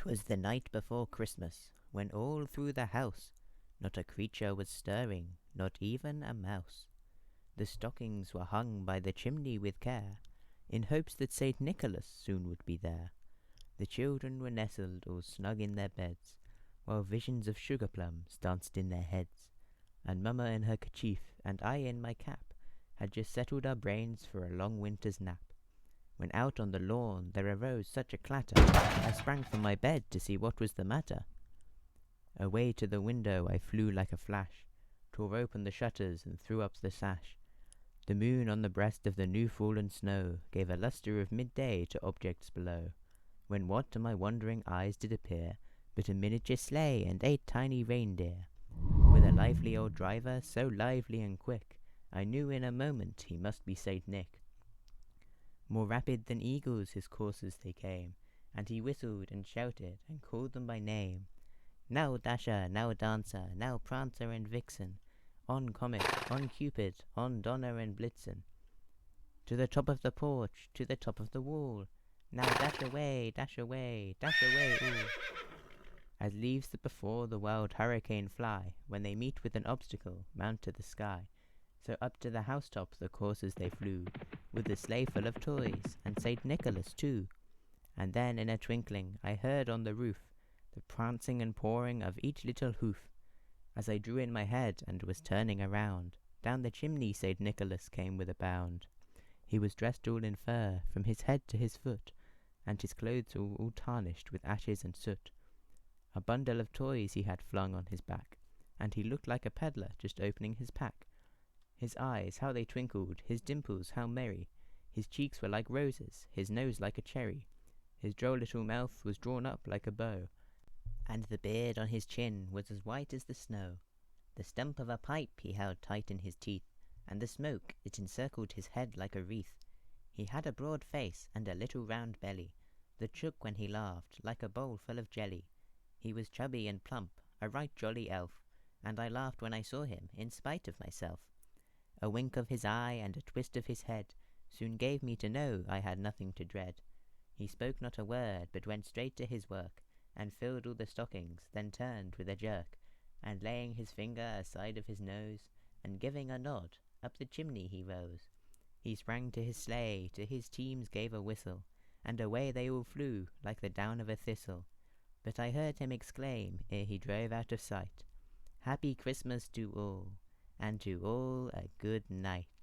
'Twas the night before Christmas, when all through the house not a creature was stirring, not even a mouse. The stockings were hung by the chimney with care, in hopes that St. Nicholas soon would be there. The children were nestled all snug in their beds, while visions of sugar plums danced in their heads. And Mamma in her kerchief, and I in my cap, had just settled our brains for a long winter's nap, when out on the lawn there arose such a clatter, I sprang from my bed to see what was the matter. Away to the window I flew like a flash, tore open the shutters and threw up the sash. The moon on the breast of the new-fallen snow gave a lustre of midday to objects below, when what to my wondering eyes did appear but a miniature sleigh and 8 tiny reindeer, with a lively old driver, so lively and quick, I knew in a moment he must be St. Nick. More rapid than eagles his coursers they came, and he whistled and shouted and called them by name. Now Dasher, now Dancer, now Prancer and Vixen, on Comet, on Cupid, on Donner and Blitzen. To the top of the porch, to the top of the wall, now dash away, dash away, dash away all. As leaves that before the wild hurricane fly, when they meet with an obstacle, mount to the sky, so up to the housetop the coursers they flew, with the sleigh full of toys, and St. Nicholas too. And then in a twinkling I heard on the roof the prancing and pawing of each little hoof. As I drew in my head and was turning around, down the chimney St. Nicholas came with a bound. He was dressed all in fur, from his head to his foot, and his clothes were all tarnished with ashes and soot. A bundle of toys he had flung on his back, and he looked like a peddler just opening his pack. His eyes, how they twinkled, his dimples, how merry, his cheeks were like roses, his nose like a cherry, his droll little mouth was drawn up like a bow, and the beard on his chin was as white as the snow. The stump of a pipe he held tight in his teeth, and the smoke, it encircled his head like a wreath. He had a broad face and a little round belly, that shook when he laughed, like a bowl full of jelly. He was chubby and plump, a right jolly elf, and I laughed when I saw him, in spite of myself. A wink of his eye and a twist of his head soon gave me to know I had nothing to dread. He spoke not a word, but went straight to his work, and filled all the stockings, then turned with a jerk, and laying his finger aside of his nose, and giving a nod, up the chimney he rose. He sprang to his sleigh, to his teams gave a whistle, and away they all flew, like the down of a thistle. But I heard him exclaim, ere he drove out of sight, Happy Christmas to all, and to all a good night.